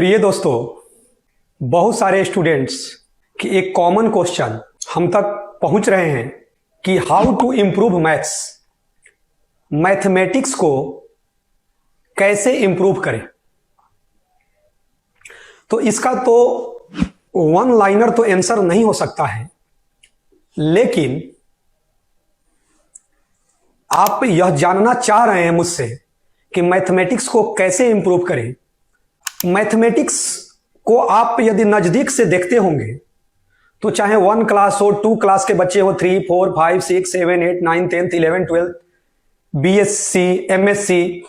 प्रिय दोस्तों, बहुत सारे स्टूडेंट्स की एक कॉमन क्वेश्चन हम तक पहुंच रहे हैं कि how to improve maths, mathematics को कैसे इम्प्रूव करें। तो इसका तो वन लाइनर तो आंसर नहीं हो सकता है, लेकिन आप यह जानना चाह रहे हैं मुझसे कि मैथमेटिक्स को कैसे इम्प्रूव करें। मैथमेटिक्स को आप यदि नज़दीक से देखते होंगे तो चाहे 1 क्लास हो, 2 क्लास के बच्चे हो, 3, 4, 5, 6, 7, 8, 9, 10, 11, 12, बीएससी, एमएससी,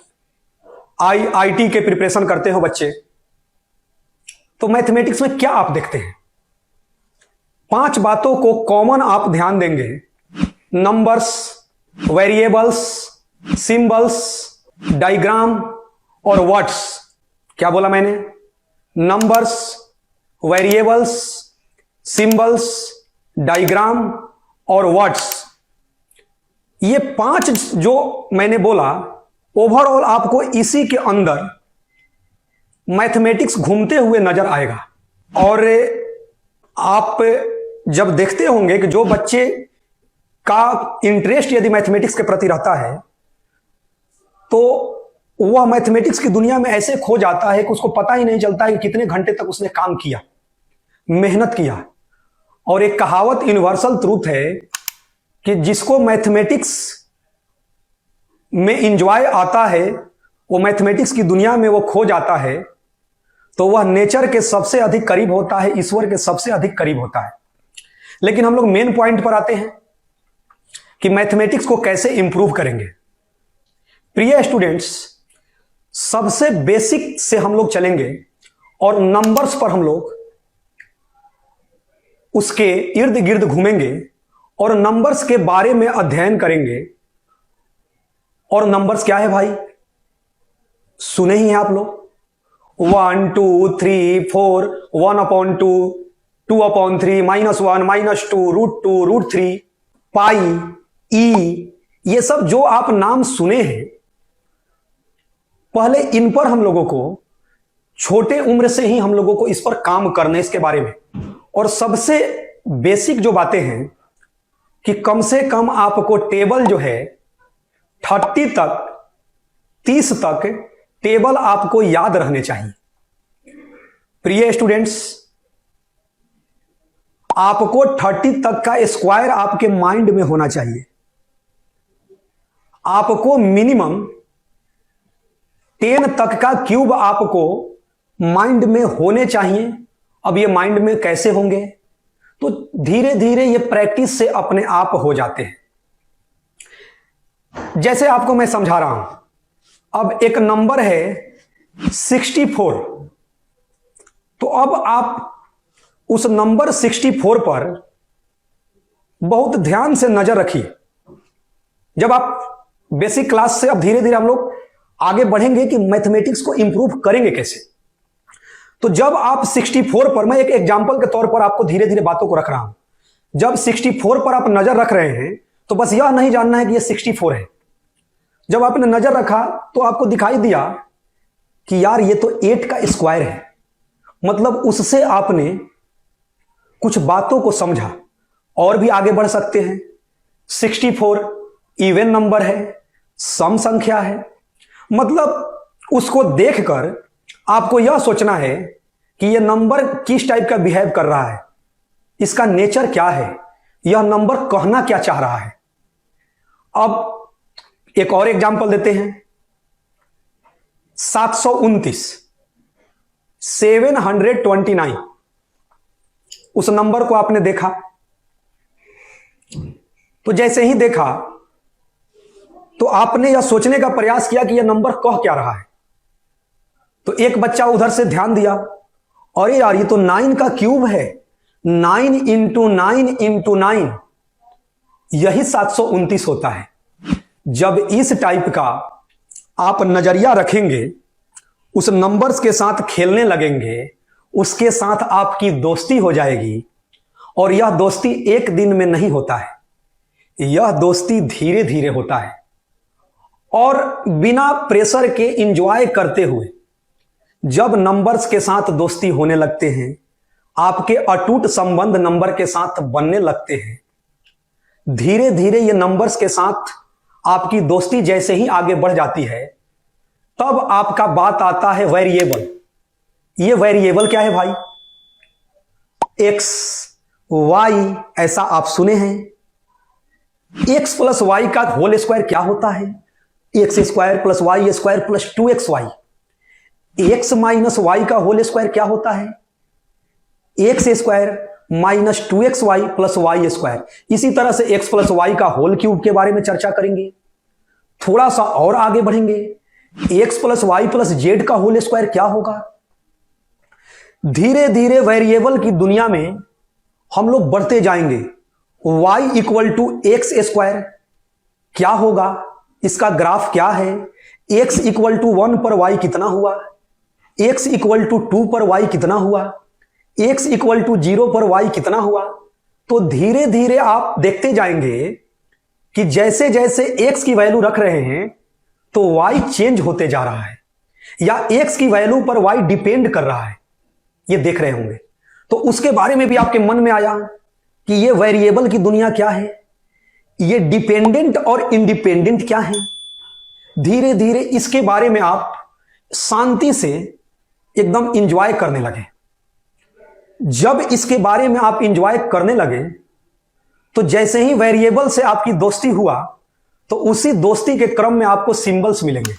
आईटी के प्रिपरेशन करते हो बच्चे, तो मैथमेटिक्स में क्या आप देखते हैं? 5 बातों को कॉमन आप ध्यान देंगे। नंबर्स, वेरिएबल्स, सिंबल्स, डायग्राम और वर्ड्स। क्या बोला मैंने? नंबर्स, वेरिएबल्स, सिंबल्स, डायग्राम और वर्ड्स। ये 5 जो मैंने बोला, ओवरऑल आपको इसी के अंदर मैथमेटिक्स घूमते हुए नजर आएगा। और आप जब देखते होंगे कि जो बच्चे का इंटरेस्ट यदि मैथमेटिक्स के प्रति रहता है तो वह मैथमेटिक्स की दुनिया में ऐसे खो जाता है कि उसको पता ही नहीं चलता है कि कितने घंटे तक उसने काम किया, मेहनत किया। और एक कहावत यूनिवर्सल ट्रूथ है कि जिसको मैथमेटिक्स में एंजॉय आता है, वो मैथमेटिक्स की दुनिया में वो खो जाता है, तो वह नेचर के सबसे अधिक करीब होता है, ईश्वर के सबसे अधिक करीब होता है। लेकिन हम लोग मेन पॉइंट पर आते हैं कि मैथमेटिक्स को कैसे इंप्रूव करेंगे। प्रिय स्टूडेंट्स, सबसे बेसिक से हम लोग चलेंगे और नंबर्स पर हम लोग उसके इर्द गिर्द घूमेंगे और नंबर्स के बारे में अध्ययन करेंगे। और नंबर्स क्या है भाई? सुने ही हैं आप लोग, 1, 2, 3, 4, 1/2, 2/3, -1, -2, √2, √3, पाई, ई, ये सब जो आप नाम सुने हैं, पहले इन पर हम लोगों को छोटे उम्र से ही हम लोगों को इस पर काम करना है, इसके बारे में। और सबसे बेसिक जो बातें हैं कि कम से कम आपको टेबल जो है 30 तक टेबल आपको याद रहने चाहिए। प्रिय स्टूडेंट्स, आपको 30 तक का स्क्वायर आपके माइंड में होना चाहिए। आपको मिनिमम 10 तक का क्यूब आपको माइंड में होने चाहिए। अब ये माइंड में कैसे होंगे? तो धीरे धीरे ये प्रैक्टिस से अपने आप हो जाते हैं। जैसे आपको मैं समझा रहा हूं, अब एक नंबर है 64, तो अब आप उस नंबर 64 पर बहुत ध्यान से नजर रखिए। जब आप बेसिक क्लास से अब धीरे धीरे हम लोग आगे बढ़ेंगे कि मैथमेटिक्स को इंप्रूव करेंगे कैसे। तो जब आप 64 पर, मैं एक एग्जांपल के तौर पर आपको धीरे धीरे बातों को रख रहा हूं, जब 64 पर आप नजर रख रहे हैं तो बस यह नहीं जानना है कि यह 64 है। जब आपने नजर रखा तो आपको दिखाई दिया कि यार ये तो 8 का स्क्वायर है, मतलब उससे आपने कुछ बातों को समझा। और भी आगे बढ़ सकते हैं। 64 इवन नंबर है, सम संख्या है, मतलब उसको देखकर आपको यह सोचना है कि यह नंबर किस टाइप का बिहेव कर रहा है, इसका नेचर क्या है, यह नंबर कहना क्या चाह रहा है। अब एक और एग्जांपल देते हैं। 729, 729, उस नंबर को आपने देखा, तो जैसे ही देखा तो आपने यह सोचने का प्रयास किया कि यह नंबर कह क्या रहा है। तो एक बच्चा उधर से ध्यान दिया, अरे यार ये तो 9 का क्यूब है, 9 × 9 × 9, यही 729 होता है। जब इस टाइप का आप नजरिया रखेंगे, उस नंबर्स के साथ खेलने लगेंगे, उसके साथ आपकी दोस्ती हो जाएगी। और यह दोस्ती एक दिन में नहीं होता है, यह दोस्ती धीरे धीरे होता है। और बिना प्रेशर के एंजॉय करते हुए जब नंबर्स के साथ दोस्ती होने लगते हैं, आपके अटूट संबंध नंबर के साथ बनने लगते हैं। धीरे धीरे ये नंबर्स के साथ आपकी दोस्ती जैसे ही आगे बढ़ जाती है, तब आपका बात आता है वेरिएबल। ये वेरिएबल क्या है भाई? एक्स, वाई, ऐसा आप सुने हैं। एक्स प्लस वाई का होल स्क्वायर क्या होता है? X square plus y square plus 2xy। X minus y का होल स्क्वायर क्या होता है? X square minus 2xy plus y square. इसी तरह से एक्स प्लस वाई का होल क्यूब के बारे में चर्चा करेंगे। थोड़ा सा और आगे बढ़ेंगे, x plus y plus z का होल स्क्वायर क्या होगा? धीरे धीरे वेरिएबल की दुनिया में हम लोग बढ़ते जाएंगे। y equal to x square क्या होगा? इसका ग्राफ क्या है? x इक्वल टू 1 पर y कितना हुआ? x इक्वल टू 2 पर y कितना हुआ? x इक्वल टू 0 पर y कितना हुआ? तो धीरे धीरे आप देखते जाएंगे कि जैसे जैसे x की वैल्यू रख रहे हैं तो y चेंज होते जा रहा है, या x की वैल्यू पर y डिपेंड कर रहा है। ये देख रहे होंगे। तो उसके बारे में भी आपके मन में आया कि ये वेरिएबल की दुनिया क्या है, ये डिपेंडेंट और इंडिपेंडेंट क्या है। धीरे धीरे इसके बारे में आप शांति से एकदम इंजॉय करने लगे। जब इसके बारे में आप इंजॉय करने लगे तो जैसे ही वेरिएबल से आपकी दोस्ती हुआ तो उसी दोस्ती के क्रम में आपको सिंबल्स मिलेंगे।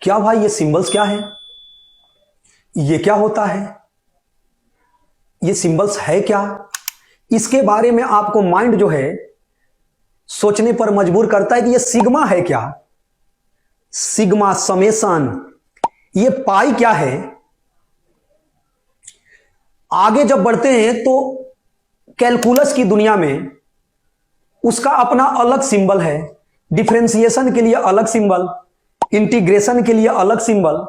क्या भाई ये सिंबल्स क्या है? ये क्या होता है? ये सिंबल्स है क्या? इसके बारे में आपको माइंड जो है सोचने पर मजबूर करता है कि ये सिग्मा है क्या? सिग्मा, समेशन, ये पाई क्या है? आगे जब बढ़ते हैं तो कैलकुलस की दुनिया में उसका अपना अलग सिंबल है। डिफरेंशिएशन के लिए अलग सिंबल, इंटीग्रेशन के लिए अलग सिंबल।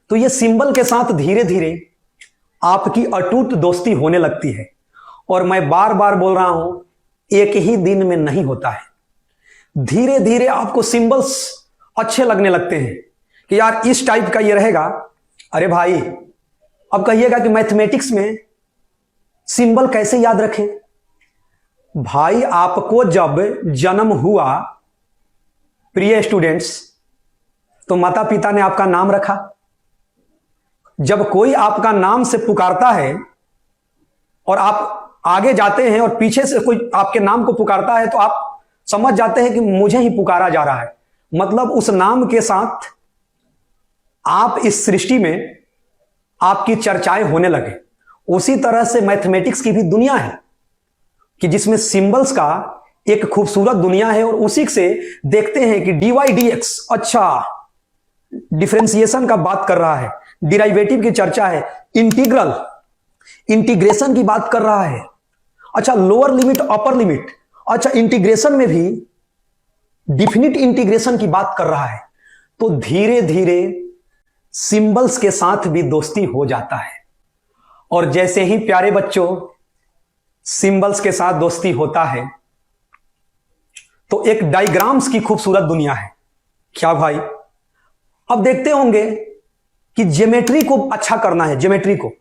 तो ये सिंबल के साथ धीरे धीरे आपकी अटूट दोस्ती होने लगती है। और मैं बार बार बोल रहा हूं, एक ही दिन में नहीं होता है। धीरे धीरे आपको सिंबल्स अच्छे लगने लगते हैं कि यार इस टाइप का ये रहेगा। अरे भाई, अब कहिएगा कि मैथमेटिक्स में सिंबल कैसे याद रखें? भाई, आपको जब जन्म हुआ प्रिय स्टूडेंट्स, तो माता पिता ने आपका नाम रखा। जब कोई आपका नाम से पुकारता है और आप आगे जाते हैं और पीछे से कोई आपके नाम को पुकारता है तो आप समझ जाते हैं कि मुझे ही पुकारा जा रहा है। मतलब उस नाम के साथ आप इस सृष्टि में आपकी चर्चाएं होने लगे। उसी तरह से मैथमेटिक्स की भी दुनिया है कि जिसमें सिंबल्स का एक खूबसूरत दुनिया है। और उसी से देखते हैं कि dy dx, अच्छा डिफरेंशिएशन का बात कर रहा है, डिराइवेटिव की चर्चा है, इंटीग्रल, इंटीग्रेशन की बात कर रहा है। अच्छा, लोअर लिमिट, अपर लिमिट, अच्छा इंटीग्रेशन में भी डिफिनिट इंटीग्रेशन की बात कर रहा है। तो धीरे धीरे सिंबल्स के साथ भी दोस्ती हो जाता है। और जैसे ही प्यारे बच्चों सिंबल्स के साथ दोस्ती होता है तो एक डायग्राम्स की खूबसूरत दुनिया है। क्या भाई? अब देखते होंगे कि ज्योमेट्री को अच्छा करना है। ज्योमेट्री को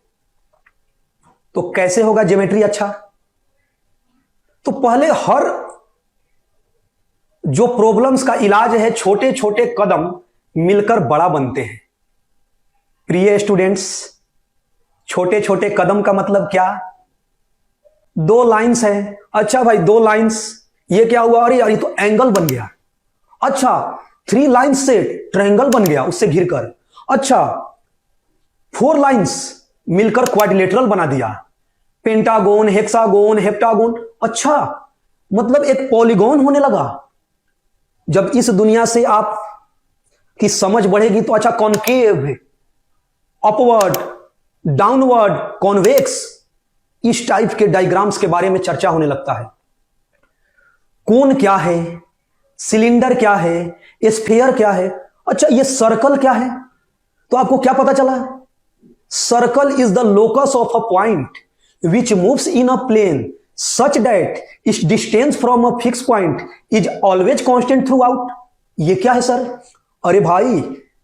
तो कैसे होगा ज्योमेट्री अच्छा? तो पहले हर जो प्रॉब्लम्स का इलाज है, छोटे छोटे कदम मिलकर बड़ा बनते हैं। प्रिय स्टूडेंट्स, छोटे छोटे कदम का मतलब क्या? 2 लाइंस है। अच्छा भाई, 2 लाइंस, ये क्या हुआ? अरे यार, ये तो एंगल बन गया। अच्छा, 3 लाइंस से ट्रायंगल बन गया उससे घिरकर। अच्छा, 4 लाइंस मिलकर क्वाड्रिलेटरल बना दिया, पेंटागोन, हेक्सागोन, हेप्टागोन। अच्छा, मतलब एक पॉलीगॉन होने लगा। जब इस दुनिया से आप की समझ बढ़ेगी तो अच्छा, कॉनकेव, अपवर्ड, डाउनवर्ड, कॉन्वेक्स, इस टाइप के डायग्राम्स के बारे में चर्चा होने लगता है। कोन क्या है, सिलेंडर क्या है, स्फीयर क्या है, अच्छा ये सर्कल क्या है। तो आपको क्या पता चला? Circle is the locus of a point which moves in a plane such that its distance from a fix point is always constant throughout. ये क्या है सर? अरे भाई,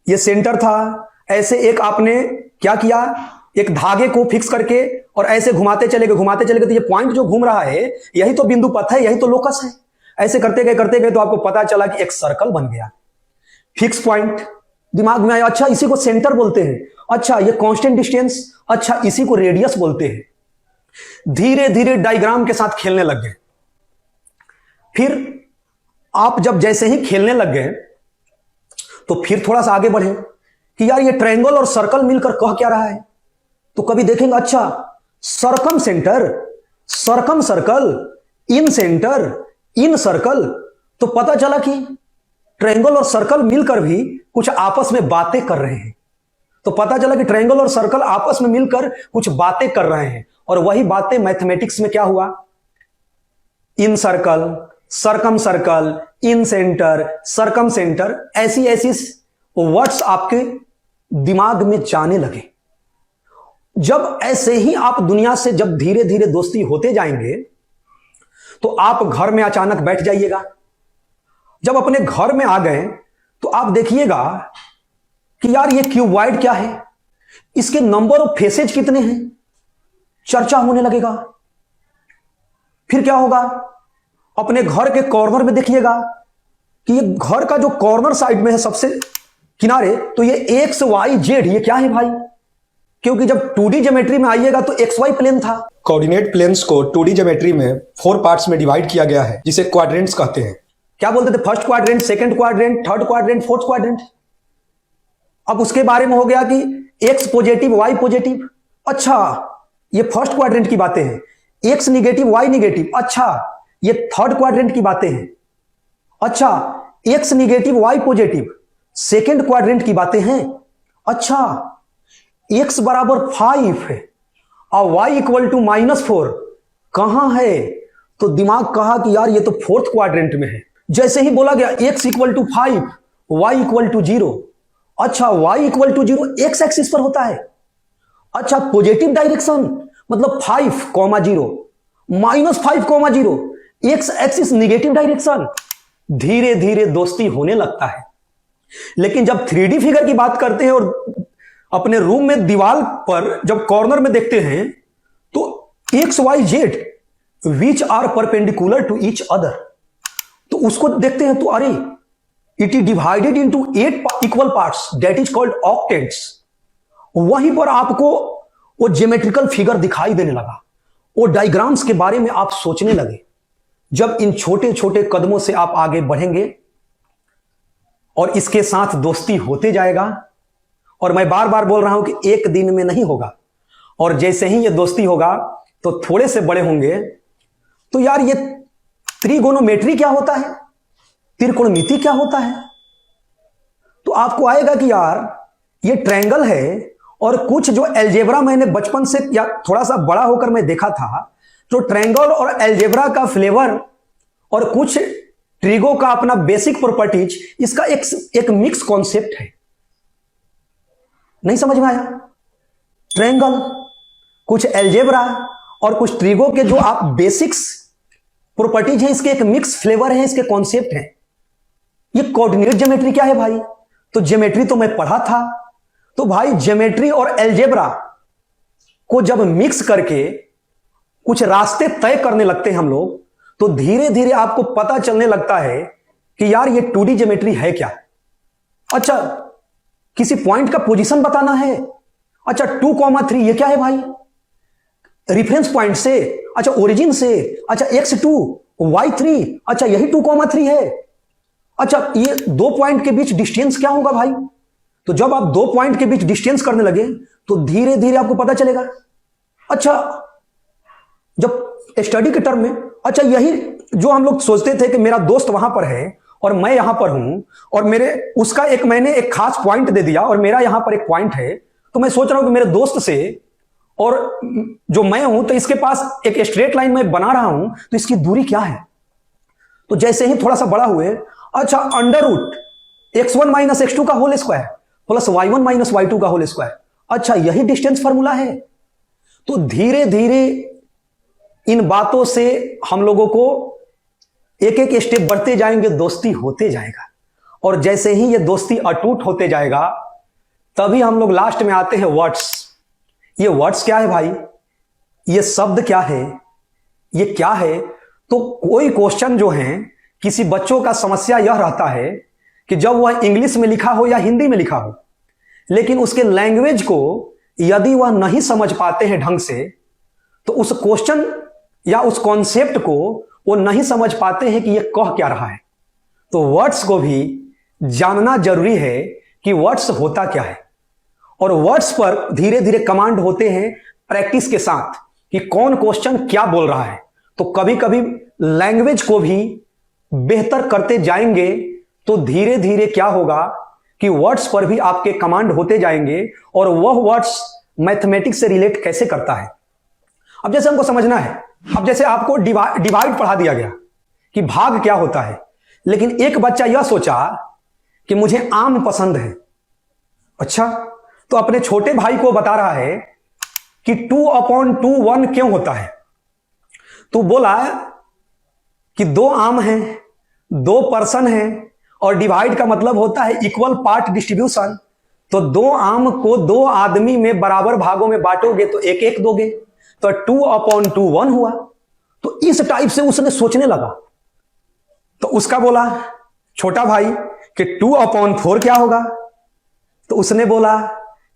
ये सेंटर था, ऐसे एक आपने क्या किया, एक धागे को फिक्स करके और ऐसे घुमाते चले गए, तो ये पॉइंट जो घूम रहा है यही तो बिंदु पथ है, यही तो लोकस है। ऐसे करते गए तो आपको पता चला कि एक सर्कल बन गया। फिक्स पॉइंट दिमाग में आया, अच्छा इसी को सेंटर बोलते हैं, अच्छा ये कांस्टेंट डिस्टेंस, अच्छा इसी को रेडियस बोलते हैं। धीरे धीरे डायग्राम के साथ खेलने लग गए। फिर आप जब जैसे ही खेलने लग गए तो फिर थोड़ा सा आगे बढ़े कि यार ये ट्रायंगल और सर्कल मिलकर कह क्या रहा है। तो कभी देखेंगे, अच्छा सरकम सेंटर, सरकम सर्कल, इन सेंटर, इन सर्कल, तो पता चला कि ट्रायंगल और सर्कल मिलकर भी कुछ आपस में बातें कर रहे हैं। तो पता चला कि ट्रायंगल और सर्कल आपस में मिलकर कुछ बातें कर रहे हैं, और वही बातें मैथमेटिक्स में क्या हुआ, इन सर्कल, सरकम सर्कल, इन सेंटर, सरकम सेंटर, ऐसी ऐसी वर्ड्स आपके दिमाग में जाने लगे। जब ऐसे ही आप दुनिया से जब धीरे धीरे दोस्ती होते जाएंगे तो आप घर में अचानक बैठ जाइएगा। जब अपने घर में आ गए तो आप देखिएगा कि यार ये क्यूबॉइड क्या है, इसके नंबर ऑफ फेसेज कितने हैं, चर्चा होने लगेगा। फिर क्या होगा, अपने घर के कॉर्नर में देखिएगा कि ये घर का जो कॉर्नर साइड में है सबसे किनारे, तो ये एक्स वाई जेड, ये क्या है भाई, क्योंकि जब 2D ज्योमेट्री में आइएगा तो एक्स वाई प्लेन था। कोऑर्डिनेट प्लेन्स को 2D ज्योमेट्री में 4 पार्ट्स में डिवाइड किया गया है, जिसे क्वाड्रेंट्स कहते हैं। क्या बोलते थे, first quadrant, second quadrant, third quadrant, fourth quadrant. अब उसके बारे में हो गया कि एक्स पॉजिटिव वाई पॉजिटिव, अच्छा ये फर्स्ट क्वाड्रेंट की बातें हैं। एक्स निगेटिव वाई निगेटिव, अच्छा ये थर्ड क्वाड्रेंट की बातें हैं। अच्छा x negative y positive, second quadrant की बातें हैं। अच्छा x बराबर 5 है और y इक्वल टू -4 कहां है, तो दिमाग कहा कि यार ये तो फोर्थ क्वाड्रेंट में है। जैसे ही बोला गया x equal to 5, y equal to 0, अच्छा y equal to 0 x axis पर होता है। अच्छा पॉजिटिव डायरेक्शन मतलब 5,0, -5,0, x एक्सिस निगेटिव डायरेक्शन। धीरे धीरे दोस्ती होने लगता है। लेकिन जब 3D फिगर की बात करते हैं और अपने रूम में दीवार पर जब कॉर्नर में देखते हैं तो X Y Z which are perpendicular to each other, तो उसको देखते हैं तो अरे it is divided into 8 equal parts, that is called octants. वहीं पर आपको वो ज्योमेट्रिकल फिगर दिखाई देने लगा, वो डायग्राम्स के बारे में आप सोचने लगे। जब इन छोटे छोटे कदमों से आप आगे बढ़ेंगे और इसके साथ दोस्ती होते जाएगा, और मैं बार बार बोल रहा हूं कि एक दिन में नहीं होगा, और जैसे ही ये दोस्ती होगा तो थोड़े से बड़े होंगे तो यार ये त्रिगोनोमेट्री क्या होता है, त्रिकोणमिति क्या होता है, तो आपको आएगा कि यार ये ट्रायंगल है। और कुछ जो एल्जेब्रा मैंने बचपन से या थोड़ा सा बड़ा होकर मैं देखा था, तो ट्रायंगल और एल्जेब्रा का फ्लेवर और कुछ ट्रिगो का अपना बेसिक प्रॉपर्टीज, इसका एक मिक्स कॉन्सेप्ट है। नहीं समझ में आया, ट्रायंगल, कुछ एल्जेब्रा और कुछ ट्रिगो के जो आप बेसिक्स प्रॉपर्टीज हैं, इसके एक मिक्स फ्लेवर है, इसके कॉन्सेप्ट हैं। ये कोऑर्डिनेट ज्योमेट्री क्या है भाई, तो ज्योमेट्री तो मैं पढ़ा था। तो भाई ज्योमेट्री और एल्जेब्रा को जब मिक्स करके कुछ रास्ते तय करने लगते हैं हम लोग, तो धीरे धीरे आपको पता चलने लगता है कि यार ये 2D ज्योमेट्री है क्या। अच्छा किसी पॉइंट का पोजीशन बताना है, अच्छा 2,3 ये क्या है भाई, रेफरेंस पॉइंट से, अच्छा ओरिजिन से, अच्छा x2 y3, अच्छा यही 2,3 है। अच्छा ये 2 पॉइंट के बीच डिस्टेंस क्या होगा भाई, तो जब आप 2 पॉइंट के बीच डिस्टेंस करने लगे तो धीरे धीरे आपको पता चलेगा। अच्छा जब स्टडी के टर्म में, अच्छा यही जो हम लोग सोचते थे कि मेरा दोस्त वहां पर है और मैं यहां पर हूं, और मेरे उसका मैंने एक खास पॉइंट दे दिया और मेरा यहां पर एक पॉइंट है, तो मैं सोच रहा हूं कि मेरे दोस्त से और जो मैं हूं तो इसके पास एक स्ट्रेट लाइन में बना रहा हूं, तो इसकी दूरी क्या है। तो जैसे ही थोड़ा सा बड़ा हुए, अच्छा √x1 - x2 का whole square plus y1 - y2 का होल स्क्वायर, अच्छा यही डिस्टेंस फॉर्मूला है। तो धीरे धीरे इन बातों से हम लोगों को एक एक स्टेप बढ़ते जाएंगे, दोस्ती होते जाएगा, और जैसे ही ये दोस्ती अटूट होते जाएगा तभी हम लोग लास्ट में आते हैं वर्ड्स। ये वर्ड्स क्या है भाई, ये शब्द क्या है, ये क्या है? तो कोई क्वेश्चन जो है, किसी बच्चों का समस्या यह रहता है कि जब वह इंग्लिश में लिखा हो या हिंदी में लिखा हो, लेकिन उसके लैंग्वेज को यदि वह नहीं समझ पाते हैं ढंग से, तो उस क्वेश्चन या उस कॉन्सेप्ट को वो नहीं समझ पाते हैं कि यह कह क्या रहा है। तो वर्ड्स को भी जानना जरूरी है कि वर्ड्स होता क्या है, और वर्ड्स पर धीरे धीरे कमांड होते हैं प्रैक्टिस के साथ कि कौन क्वेश्चन क्या बोल रहा है। तो कभी कभी लैंग्वेज को भी बेहतर करते जाएंगे तो धीरे धीरे क्या होगा कि वर्ड्स पर भी आपके कमांड होते जाएंगे, और वह वर्ड्स मैथमेटिक्स से रिलेट कैसे करता है। अब जैसे हमको समझना है, अब जैसे आपको डिवाइड पढ़ा दिया गया कि भाग क्या होता है, लेकिन एक बच्चा यह सोचा कि मुझे आम पसंद है। अच्छा, तो अपने छोटे भाई को बता रहा है कि 2/2 1 क्यों होता है। तो बोला कि 2 आम हैं, 2 पर्सन हैं, और डिवाइड का मतलब होता है इक्वल पार्ट डिस्ट्रीब्यूशन। तो 2 आम को 2 आदमी में बराबर भागों में बांटोगे तो एक एक दोगे, तो 2/2 1 हुआ। तो इस टाइप से उसने सोचने लगा। तो उसका बोला छोटा भाई कि 2/4 क्या होगा। तो उसने बोला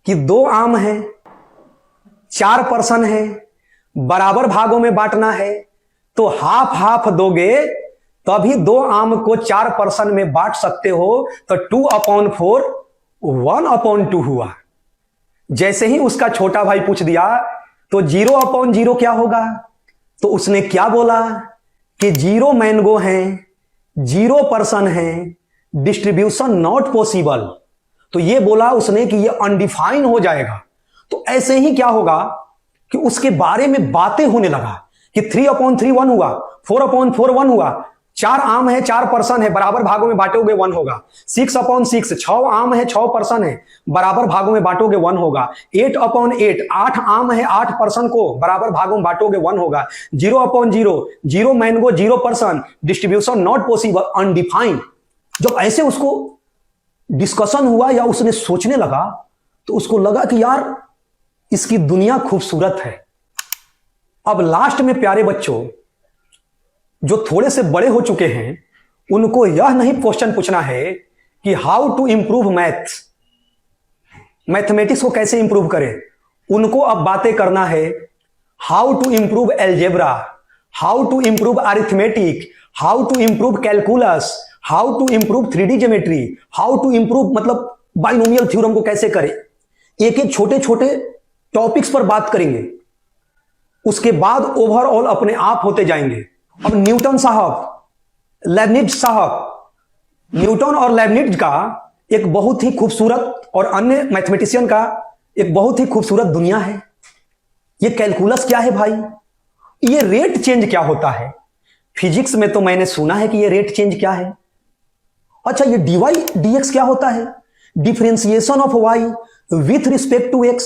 कि 2 आम हैं, 4 पर्सन हैं, बराबर भागों में बांटना है, तो हाफ हाफ दोगे तभी 2 आम को 4 पर्सन में बांट सकते हो। तो 2/4 1/2 हुआ। जैसे ही उसका छोटा भाई पूछ दिया तो 0/0 क्या होगा। तो उसने क्या बोला कि 0 मैंगो हैं, 0 पर्सन हैं, डिस्ट्रीब्यूशन नॉट पॉसिबल। तो ये बोला उसने कि ये अनडिफाइन हो जाएगा। तो ऐसे ही क्या होगा कि उसके बारे में बातें होने लगा कि 3/3 1 हुआ, 4/4 1 हुआ, 4 आम है, 4 पर्सन है, बराबर भागों में बांटोगे 1 होगा। 6/6 6 आम है, 6 पर्सन है, बराबर भागों में बांटोगे 1 होगा। 8/8 8 आम है, 8 पर्सन को बराबर भागों में बांटोगे 1 होगा। 0/0 0 mango, 0 person, distribution not possible, undefined. जब ऐसे उसको डिस्कशन हुआ या उसने सोचने लगा, तो उसको लगा कि यार इसकी दुनिया खूबसूरत है। अब लास्ट में प्यारे बच्चों, जो थोड़े से बड़े हो चुके हैं, उनको यह नहीं क्वेश्चन पूछना है कि हाउ टू इंप्रूव मैथमेटिक्स को कैसे इंप्रूव करें। उनको अब बातें करना है how to improve algebra, how to improve arithmetic, how to improve calculus, how to improve 3D geometry, how to improve मतलब बाइनोमियल थ्योरम को कैसे करें। एक एक छोटे छोटे टॉपिक्स पर बात करेंगे, उसके बाद ओवरऑल अपने आप होते जाएंगे। अब न्यूटन साहब, लेबनिज साहब, न्यूटन और लेबनिज का एक बहुत ही खूबसूरत और अन्य मैथमेटिशियन का एक बहुत ही खूबसूरत दुनिया है। ये कैलकुलस क्या है भाई, ये रेट चेंज क्या होता है। फिजिक्स में तो मैंने सुना है कि ये रेट चेंज क्या है। अच्छा, ये dy dx क्या होता है, differentiation of y with respect to x।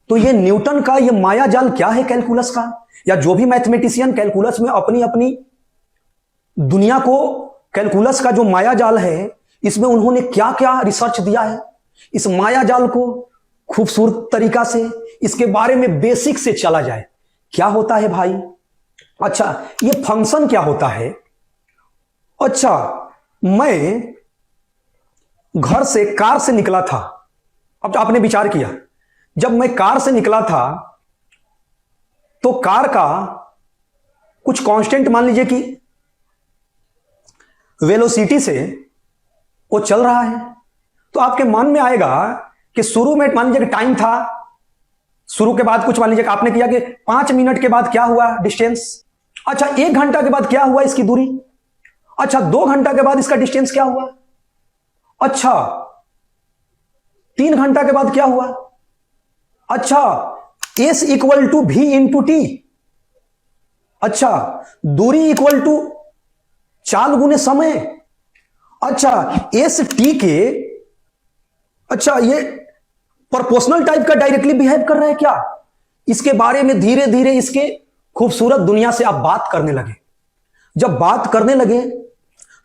तो ये न्यूटन का ये माया जाल क्या है कैलकुलस का, या जो भी मैथमेटिशियन कैलकुलस में अपनी अपनी दुनिया को, कैलकुलस का जो माया जाल है, इसमें उन्होंने क्या क्या रिसर्च दिया है, इस माया जाल को खूबसूरत तरीका से इसके बारे में बेसिक से चला जाए। क्या होता है भाई, अच्छा ये फंक्शन क्या होता है। अच्छा, मैं घर से कार से निकला था। अब आपने विचार किया, जब मैं कार से निकला था तो कार का कुछ कांस्टेंट मान लीजिए कि वेलोसिटी से वो चल रहा है, तो आपके मन में आएगा कि शुरू में मान लीजिए कि टाइम था, शुरू के बाद कुछ मान लीजिए कि आपने किया कि 5 मिनट के बाद क्या हुआ डिस्टेंस। अच्छा, 1 घंटा के बाद क्या हुआ इसकी दूरी। अच्छा, 2 घंटा के बाद इसका डिस्टेंस क्या हुआ। अच्छा, 3 घंटा के बाद क्या हुआ। अच्छा, S equal to V into T. अच्छा, दूरी इक्वल टू चाल गुने समय। अच्छा, एस टी के, अच्छा ये प्रोपोर्शनल टाइप का डायरेक्टली बिहेव कर रहा है क्या। इसके बारे में धीरे धीरे इसके खूबसूरत दुनिया से आप बात करने लगे। जब बात करने लगे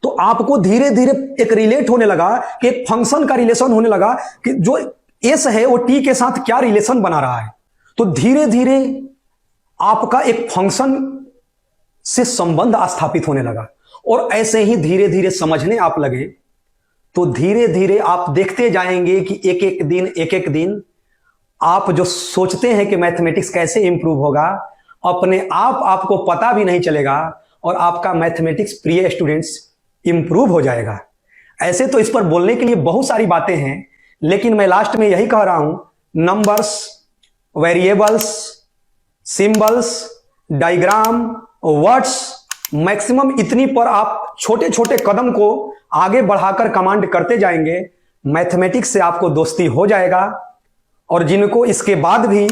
तो आपको धीरे धीरे एक रिलेट होने लगा कि एक फंक्शन का रिलेशन होने लगा कि जो एस है वो टी के साथ क्या रिलेशन बना रहा है। तो धीरे धीरे आपका एक फंक्शन से संबंध स्थापित होने लगा, और ऐसे ही धीरे धीरे समझने आप लगे, तो धीरे धीरे आप देखते जाएंगे कि एक एक दिन आप जो सोचते हैं कि मैथमेटिक्स कैसे इंप्रूव होगा, अपने आप आपको पता भी नहीं चलेगा और आपका मैथमेटिक्स प्रिय स्टूडेंट्स इंप्रूव हो जाएगा। ऐसे तो इस पर बोलने के लिए बहुत सारी बातें हैं, लेकिन मैं लास्ट में यही कह रहा हूं, numbers, variables, symbols, diagram, words, maximum इतनी पर आप छोटे छोटे कदम को आगे बढ़ाकर कमांड करते जाएंगे, मैथमेटिक्स से आपको दोस्ती हो जाएगा। और जिनको इसके बाद भी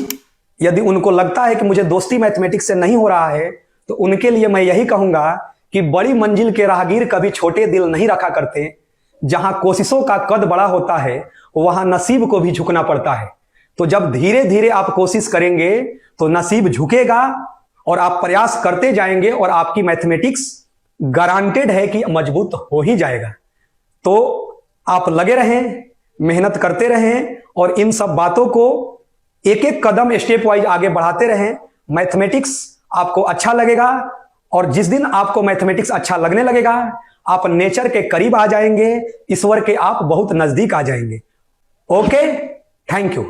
यदि उनको लगता है कि मुझे दोस्ती मैथमेटिक्स से नहीं हो रहा है, तो उनके लिए मैं यही कहूंगा कि बड़ी मंजिल के राहगीर कभी छोटे दिल नहीं रखा करते। जहां कोशिशों का कद बड़ा होता है वहां नसीब को भी झुकना पड़ता है। तो जब धीरे धीरे आप कोशिश करेंगे तो नसीब झुकेगा और आप प्रयास करते जाएंगे और आपकी मैथमेटिक्स गारंटेड है कि मजबूत हो ही जाएगा। तो आप लगे रहें, मेहनत करते रहें और इन सब बातों को एक एक कदम स्टेप वाइज आगे बढ़ाते रहें। मैथमेटिक्स आपको अच्छा लगेगा, और जिस दिन आपको मैथमेटिक्स अच्छा लगने लगेगा, आप नेचर के करीब आ जाएंगे, ईश्वर के आप बहुत नजदीक आ जाएंगे। Okay, thank you.